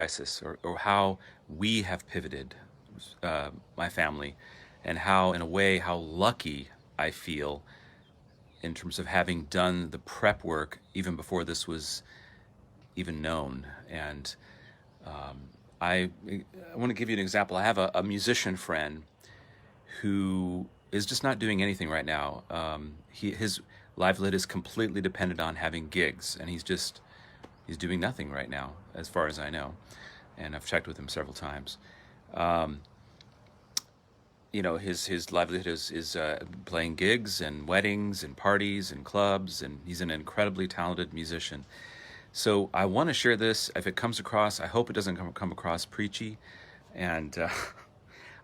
crisis, or how we have pivoted, my family, and how, in a way, how lucky I feel in terms of having done the prep work even before this was even known. And I, I want to give you an example. I have a musician friend who is just not doing anything right now. His livelihood is completely dependent on having gigs, and he's doing nothing right now, as far as I know. And I've checked with him several times. His livelihood is playing gigs and weddings and parties and clubs, and he's an incredibly talented musician. So I want to share this. If it comes across, I hope it doesn't come across preachy, and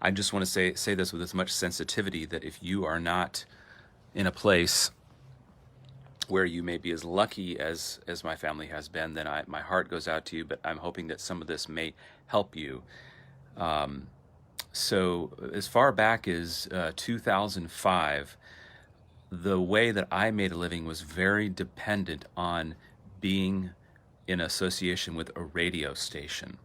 I just want to say this with as much sensitivity, that if you are not in a place where you may be as lucky as my family has been, then my heart goes out to you. But I'm hoping that some of this may help you. So as far back as 2005, the way that I made a living was very dependent on being in association with a radio station.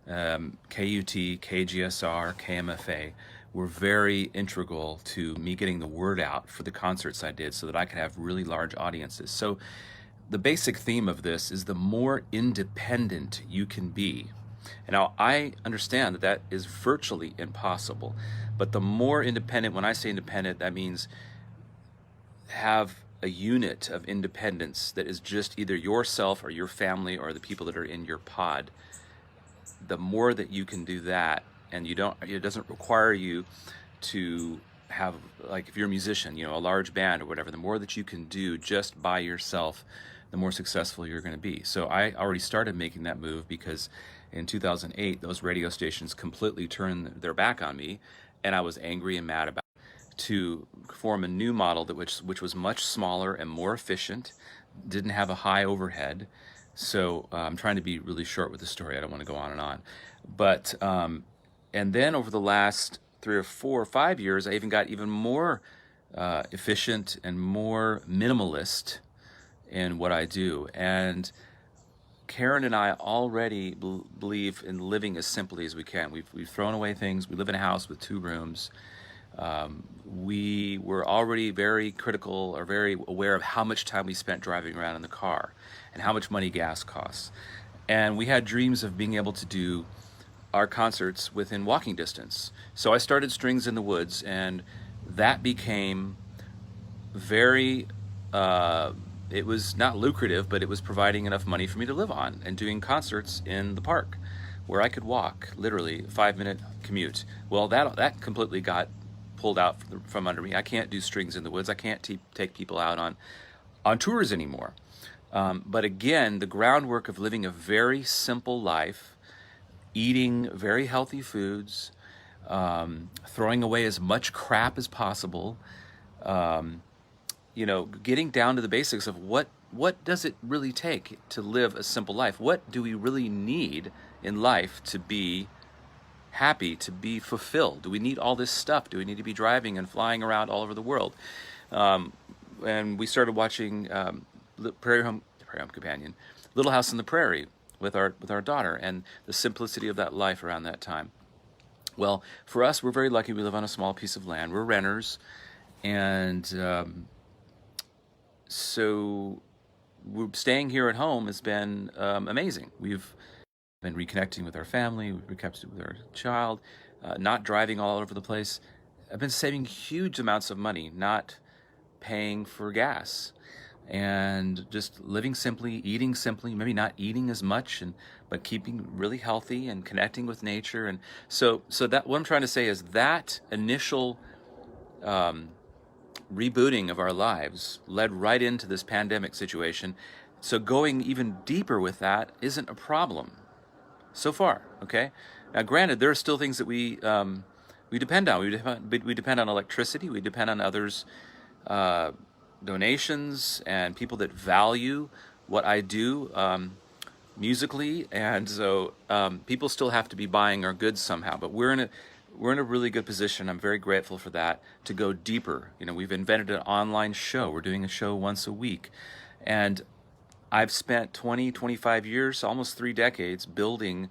KUT, KGSR, KMFA were very integral to me getting the word out for the concerts I did so that I could have really large audiences. So the basic theme of this is the more independent you can be. And now I understand that that is virtually impossible, but the more independent, when I say independent, that means have a unit of independence that is just either yourself or your family or the people that are in your pod. The more that you can do that, and it doesn't require you to have, like, if you're a musician, a large band or whatever, the more that you can do just by yourself, the more successful you're going to be. So I already started making that move because in 2008, those radio stations completely turned their back on me, and I was angry and mad about it, to form a new model which was much smaller and more efficient, didn't have a high overhead. So I'm trying to be really short with the story. I don't want to go on and on. But, and then over the last 3 or 4 or 5 years, I even got even more efficient and more minimalist in what I do. And Karen and I already believe in living as simply as we can. We've thrown away things. We live in a house with 2 rooms. We were already very critical or very aware of how much time we spent driving around in the car and how much money gas costs. And we had dreams of being able to do our concerts within walking distance. So I started Strings in the Woods, and that became very, it was not lucrative, but it was providing enough money for me to live on, and doing concerts in the park where I could walk, literally a 5-minute commute. Well, that completely got pulled out from under me. I can't do Strings in the Woods. I can't take people out on tours anymore. But again, the groundwork of living a very simple life, eating very healthy foods, throwing away as much crap as possible, getting down to the basics of what does it really take to live a simple life? What do we really need in life to be happy, to be fulfilled? Do we need all this stuff? Do we need to be driving and flying around all over the world? And we started watching Prairie Home Companion, Little House on the Prairie, with our daughter, and the simplicity of that life around that time. Well, for us, we're very lucky. We live on a small piece of land. We're renters, and so staying here at home has been amazing. We've been reconnecting with our family, we've reconnected with our child, not driving all over the place. I've been saving huge amounts of money, not paying for gas, and just living simply, eating simply, maybe not eating as much, but keeping really healthy and connecting with nature. And so that, what I'm trying to say is that initial rebooting of our lives led right into this pandemic situation. So going even deeper with that isn't a problem so far. Okay. Now, granted, there are still things that we depend on. We depend on electricity. We depend on others' donations and people that value what I do musically, and so people still have to be buying our goods somehow. But we're in a really good position. I'm very grateful for that, to go deeper. We've invented an online show. We're doing a show once a week, and I've spent 20, 25 years, almost 3 decades, building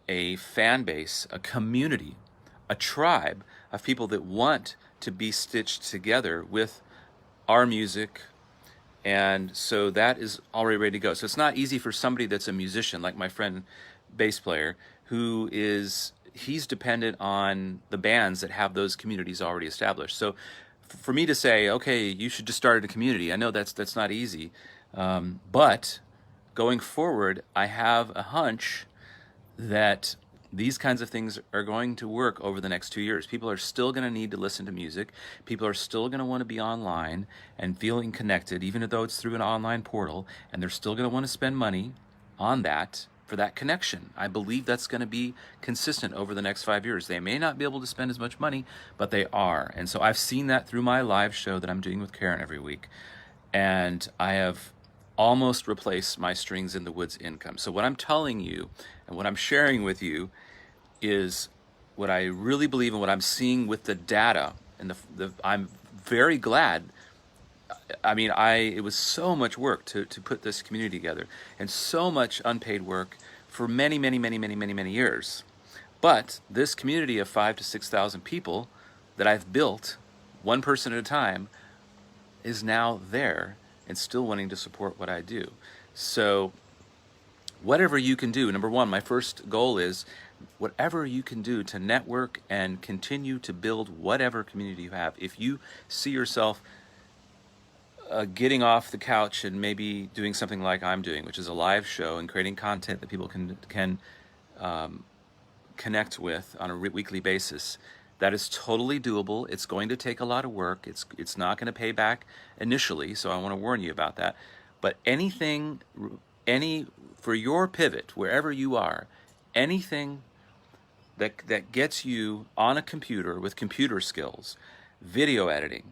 a fan base, a community, a tribe of people that want to be stitched together with our music. And so that is already ready to go. So it's not easy for somebody that's a musician, like my friend bass player, he's dependent on the bands that have those communities already established. So for me to say, okay, you should just start a community, I know that's not easy. But going forward, I have a hunch that these kinds of things are going to work over the next 2 years. People are still going to need to listen to music. People are still going to want to be online and feeling connected, even though it's through an online portal, and they're still going to want to spend money on that for that connection. I believe that's going to be consistent over the next 5 years. They may not be able to spend as much money, but they are. And so I've seen that through my live show that I'm doing with Karen every week. And I have almost replaced my Strings in the Woods income. So what I'm telling you and what I'm sharing with you is what I really believe and what I'm seeing with the data. And I'm very glad. I mean, it was so much work to put this community together, and so much unpaid work for many, many, many, many, many, many years. But this community of 5,000 to 6,000 people that I've built, one person at a time, is now there and still wanting to support what I do. So whatever you can do, number one, my first goal is whatever you can do to network and continue to build whatever community you have. If you see yourself getting off the couch and maybe doing something like I'm doing, which is a live show and creating content that people can connect with on a weekly basis, that is totally doable. It's going to take a lot of work. It's not going to pay back initially, so I want to warn you about that. But for your pivot, wherever you are, anything that gets you on a computer with computer skills, video editing,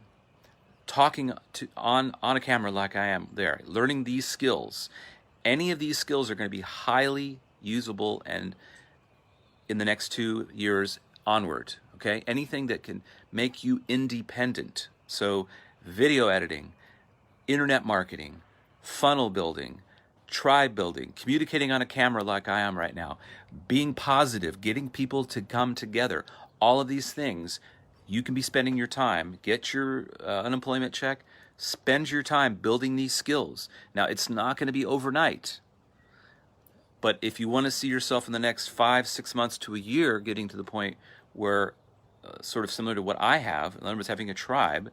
talking on a camera like I am there, learning these skills, any of these skills are going to be highly usable and in the next 2 years onward. Okay, anything that can make you independent. So video editing, internet marketing, funnel building, tribe building, communicating on a camera like I am right now, being positive, getting people to come together, all of these things, you can be spending your time, get your unemployment check, spend your time building these skills. Now, it's not going to be overnight, but if you want to see yourself in the next 5, 6 months to a year getting to the point where sort of similar to what I have, in other words, having a tribe,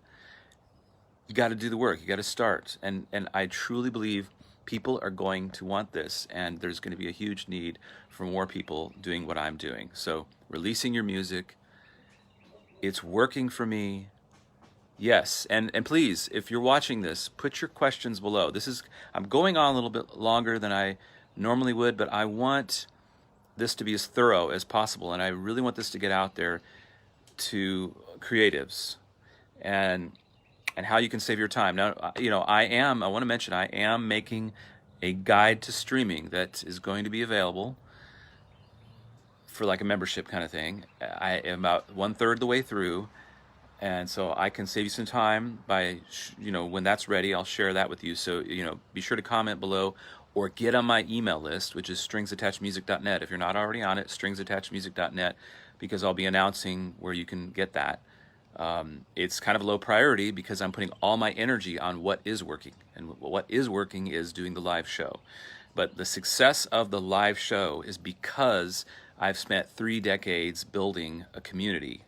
you got to do the work. You got to start. And I truly believe people are going to want this, and there's going to be a huge need for more people doing what I'm doing. So releasing your music, it's working for me. Yes, and please, if you're watching this, put your questions below. I'm going on a little bit longer than I normally would, but I want this to be as thorough as possible, and I really want this to get out there to creatives and how you can save your time. Now, I want to mention I am making a guide to streaming that is going to be available for like a membership kind of thing. I am about 1/3 the way through, and so I can save you some time by, when that's ready, I'll share that with you. So, be sure to comment below or get on my email list, which is stringsattachedmusic.net. If you're not already on it, stringsattachedmusic.net, because I'll be announcing where you can get that. It's kind of low priority because I'm putting all my energy on what is working. And what is working is doing the live show. But the success of the live show is because I've spent 3 decades building a community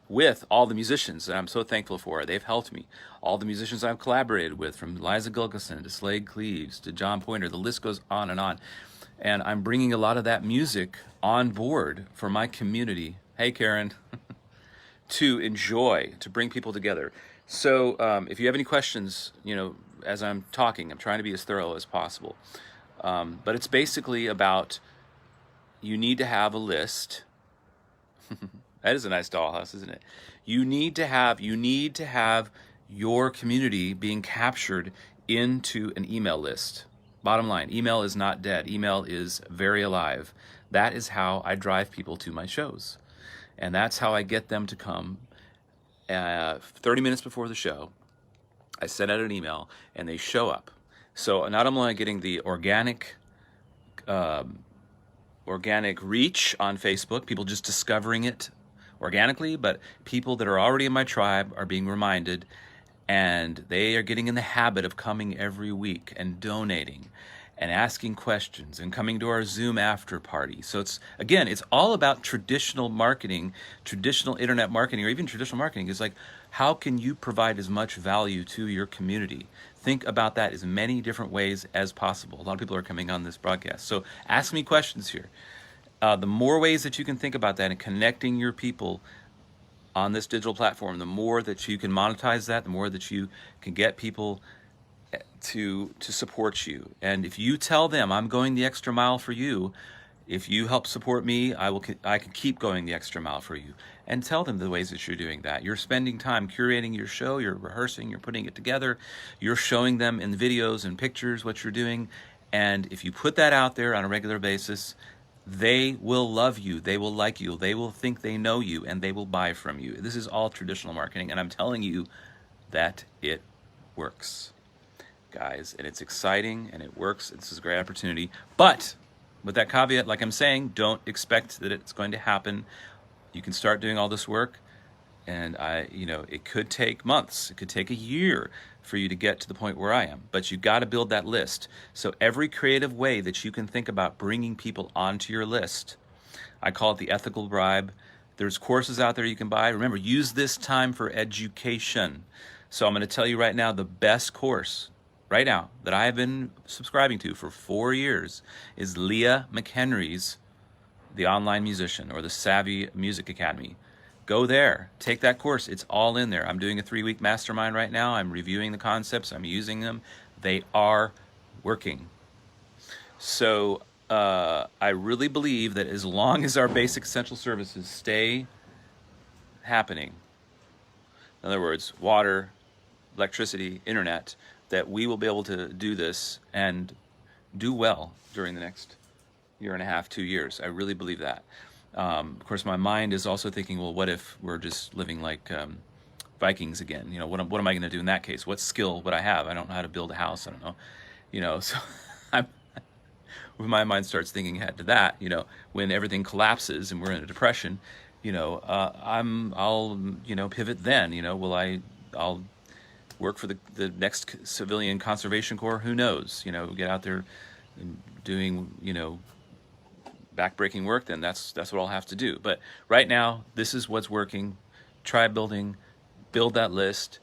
with all the musicians that I'm so thankful for. They've helped me. All the musicians I've collaborated with, from Liza Gilkison to Slade Cleaves to John Pointer, the list goes on and on. And I'm bringing a lot of that music on board for my community. Hey, Karen. To enjoy, to bring people together. So if you have any questions, as I'm talking, I'm trying to be as thorough as possible. But it's basically about, you need to have a list. That is a nice dollhouse, isn't it? You need to have your community being captured into an email list. Bottom line, email is not dead. Email is very alive. That is how I drive people to my shows. And that's how I get them to come 30 minutes before the show. I send out an email and they show up. So not only am I getting the organic reach on Facebook, people just discovering it organically, but people that are already in my tribe are being reminded, and they are getting in the habit of coming every week and donating and asking questions and coming to our Zoom after party. So it's, again, it's all about traditional marketing, traditional internet marketing, or even traditional marketing is like, how can you provide as much value to your community? Think about that as many different ways as possible. A lot of people are coming on this broadcast. So ask me questions here. The more ways that you can think about that and connecting your people on this digital platform, the more that you can monetize that, the more that you can get people to support you. And if you tell them, I'm going the extra mile for you, if you help support me, I can keep going the extra mile for you. And tell them the ways that you're doing that. You're spending time curating your show, you're rehearsing, you're putting it together, you're showing them in videos and pictures what you're doing. And if you put that out there on a regular basis, they will love you, they will like you, they will think they know you, and they will buy from you. This is all traditional marketing, and I'm telling you that it works, guys, and it's exciting and it works. This is a great opportunity. But with that caveat, like I'm saying, don't expect that it's going to happen. You can start doing all this work, and it could take months, it could take a year for you to get to the point where I am, but you got to build that list. So every creative way that you can think about bringing people onto your list, I call it the ethical bribe. There's courses out there you can buy. Remember, use this time for education. So I'm going to tell you right now, the best course right now that I have been subscribing to for 4 years is Leah McHenry's The Online Musician, or the Savvy Music Academy. Go there, take that course. It's all in there. I'm doing a 3-week mastermind right now. I'm reviewing the concepts. I'm using them. They are working. So I really believe that as long as our basic essential services stay happening, in other words, water, electricity, internet, that we will be able to do this and do well during the next 1.5 to 2 years. I really believe that. Of course, my mind is also thinking, well, what if we're just living like Vikings again? What am I going to do in that case? What skill would I have? I don't know how to build a house. I don't know. So when my mind starts thinking ahead to that, when everything collapses and we're in a depression, I'll pivot then. I'll work for the next civilian conservation corps. Who knows? Get out there and doing, backbreaking work, then that's what I'll have to do. But right now, this is what's working. Try building, build that list.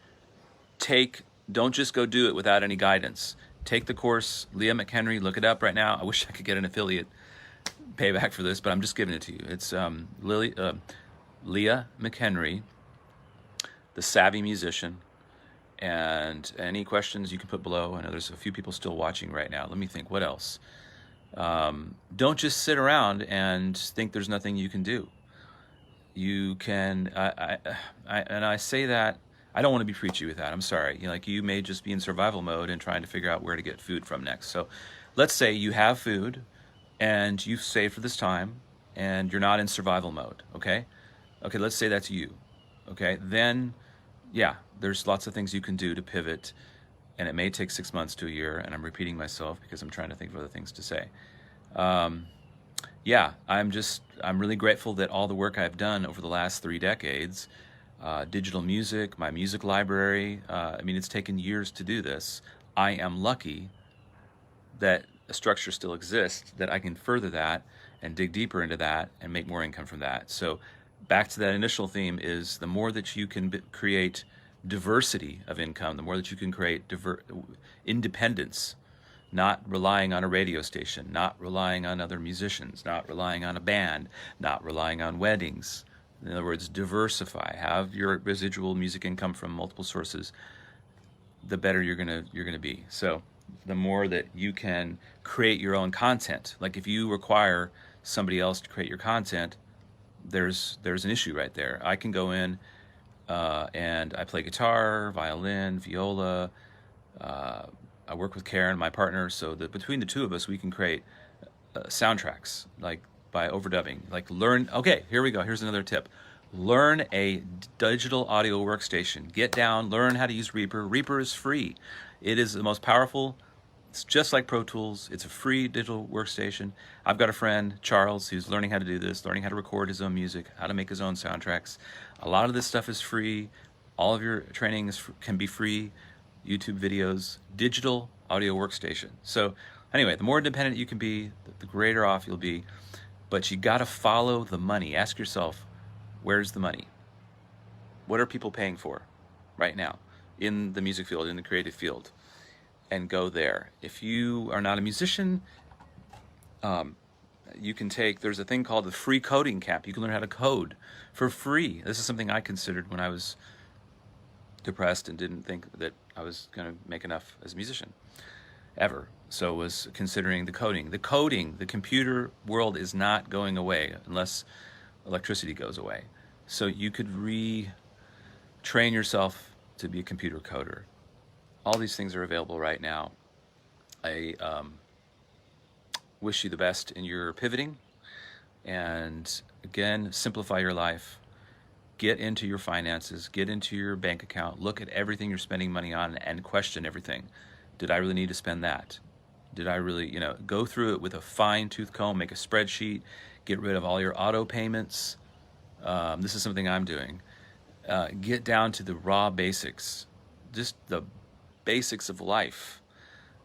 Don't just go do it without any guidance. Take the course, Leah McHenry, look it up right now. I wish I could get an affiliate payback for this, but I'm just giving it to you. It's Leah McHenry, The Savvy Musician. And any questions you can put below. I know there's a few people still watching right now. Let me think, what else? Don't just sit around and think there's nothing you can do. You can, and I say that, I don't want to be preachy with that. I'm sorry. You may just be in survival mode and trying to figure out where to get food from next. So let's say you have food and you've saved for this time and you're not in survival mode. Okay. Let's say that's you. Okay. Then, yeah, there's lots of things you can do to pivot, and it may take 6 months to a year, and I'm repeating myself because I'm trying to think of other things to say. I'm really grateful that all the work I've done over the last 3 decades, digital music, my music library, it's taken years to do this. I am lucky that a structure still exists, that I can further that and dig deeper into that and make more income from that. So back to that initial theme is the more that you can create diversity of income, the more that you can create independence, not relying on a radio station, not relying on other musicians, not relying on a band, not relying on weddings. In other words, diversify, have your residual music income from multiple sources, the better you're gonna be. So the more that you can create your own content, like if you require somebody else to create your content, there's an issue right there. I can go in and I play guitar, violin, viola. I work with Karen, my partner, so that between the two of us, we can create soundtracks, like by overdubbing. Okay, here we go. Here's another tip. Learn a digital audio workstation. Get down, learn how to use Reaper. Reaper is free. It is the most powerful It's just like Pro Tools. It's a free digital workstation. I've got a friend, Charles, who's learning how to do this, learning how to record his own music, how to make his own soundtracks. A lot of this stuff is free. All of your training can be free. YouTube videos, digital audio workstation. So anyway, the more independent you can be, the greater off you'll be. But you got to follow the money. Ask yourself, where's the money? What are people paying for right now in the music field, in the creative field? And go there. If you are not a musician, you can there's a thing called the free coding camp. You can learn how to code for free. This is something I considered when I was depressed and didn't think that I was going to make enough as a musician ever. So was considering the coding. The computer world is not going away unless electricity goes away. So you could retrain yourself to be a computer coder. All these things are available right now. I wish you the best in your pivoting. And again, simplify your life. Get into your finances. Get into your bank account. Look at everything you're spending money on and question everything. Did I really need to spend that? Did I really, go through it with a fine-tooth comb, make a spreadsheet, get rid of all your auto payments. This is something I'm doing. Get down to the raw basics, just the basics of life,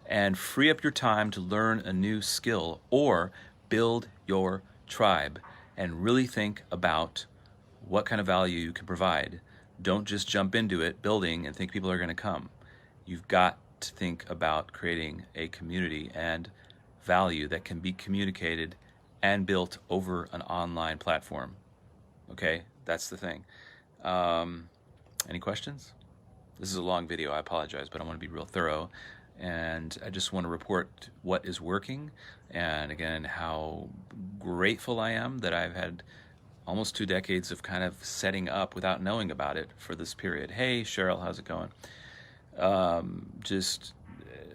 and free up your time to learn a new skill or build your tribe and really think about what kind of value you can provide. Don't just jump into it building and think people are going to come. You've got to think about creating a community and value that can be communicated and built over an online platform. Okay, that's the thing. Any questions? This is a long video, I apologize, but I want to be real thorough. And I just want to report what is working. And again, how grateful I am that I've had almost 2 decades of kind of setting up without knowing about it for this period. Hey, Cheryl, how's it going? Just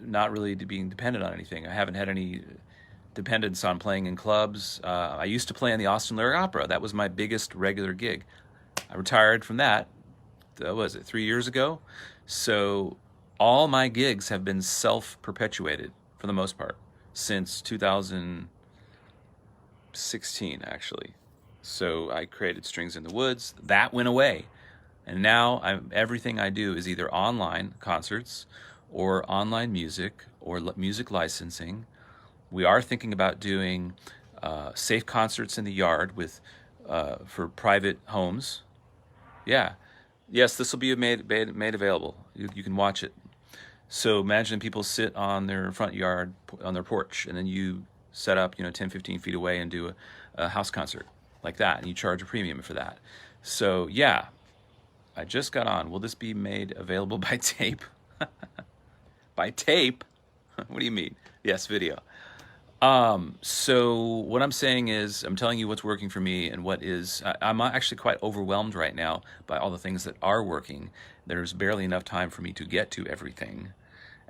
not really being dependent on anything. I haven't had any dependence on playing in clubs. I used to play in the Austin Lyric Opera. That was my biggest regular gig. I retired from that. What was it, 3 years ago? So all my gigs have been self-perpetuated for the most part since 2016, actually. So I created Strings in the Woods. That went away. And now everything I do is either online concerts or online music or music licensing. We are thinking about doing safe concerts in the yard for private homes. Yeah. Yes, this will be made available. You can watch it. So imagine people sit on their front yard, on their porch, and then you set up, 10, 15 feet away and do a house concert like that, and you charge a premium for that. So yeah, I just got on. Will this be made available by tape? By tape? What do you mean? Yes, video. So what I'm saying is I'm telling you what's working for me and I'm actually quite overwhelmed right now by all the things that are working. There's barely enough time for me to get to everything.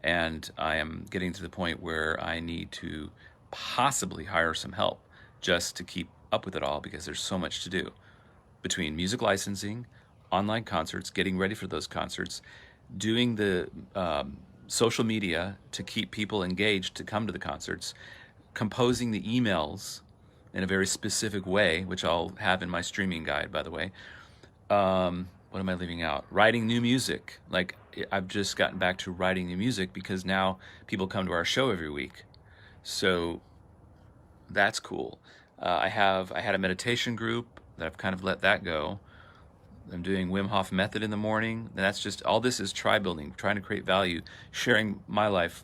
And I am getting to the point where I need to possibly hire some help just to keep up with it all because there's so much to do between music licensing, online concerts, getting ready for those concerts, doing the social media to keep people engaged to come to the concerts, composing the emails in a very specific way, which I'll have in my streaming guide, by the way. What am I leaving out? Writing new music. Like, I've just gotten back to writing new music because now people come to our show every week. So that's cool. I had a meditation group that I've kind of let that go. I'm doing Wim Hof method in the morning. And that's just, all this is tribe building, trying to create value, sharing my life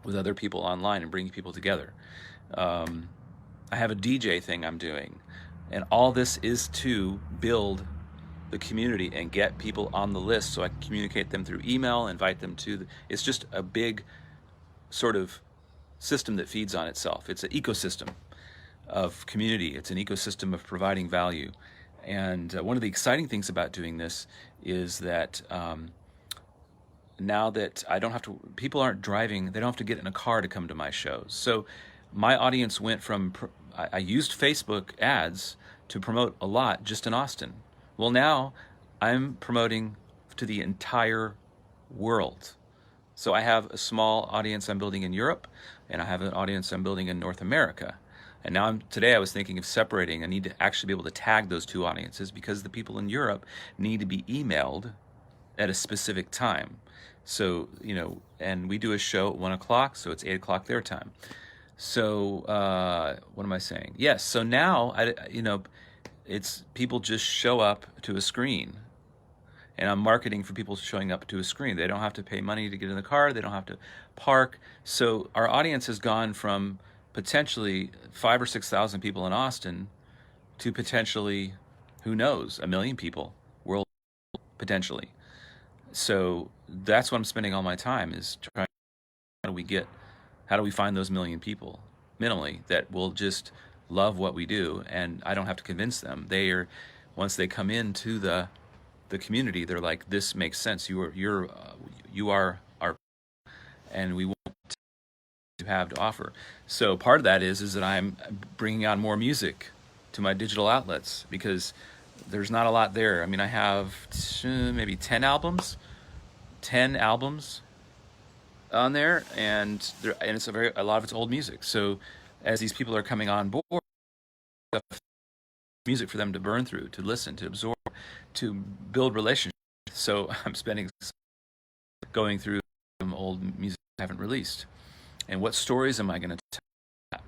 with other people online and bringing people together. I have a DJ thing I'm doing, and all this is to build the community and get people on the list so I can communicate them through email, invite them to it's just a big sort of system that feeds on itself. It's an ecosystem of community. It's an ecosystem of providing value. And one of the exciting things about doing this is that now that people aren't driving, they don't have to get in a car to come to my shows. So my audience went from, I used Facebook ads to promote a lot just in Austin. Well, now I'm promoting to the entire world. So I have a small audience I'm building in Europe, and I have an audience I'm building in North America. And now today I was thinking of separating. I need to actually be able to tag those two audiences because the people in Europe need to be emailed at a specific time. So, and we do a show at 1 o'clock, so it's 8 o'clock their time. So, what am I saying? Yes. So now, it's people just show up to a screen, and I'm marketing for people showing up to a screen. They don't have to pay money to get in the car. They don't have to park. So our audience has gone from potentially 5 or 6 thousand people in Austin to potentially, who knows, 1 million people world potentially. So that's what I'm spending all my time is trying. How do we find those 1 million people minimally that will just love what we do, and I don't have to convince them. They are, once they come into the community, they're like, this makes sense. You are our, and we want to have to offer. So part of that is that I'm bringing on more music to my digital outlets because there's not a lot there. I mean, I have maybe 10 albums on there, and it's a lot of it's old music. So as these people are coming on board, music for them to burn through, to listen, to absorb, to build relationships. So I'm spending going through some old music I haven't released, and what stories am I going to tell?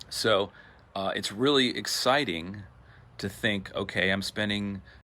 So it's really exciting to think, okay, I'm spending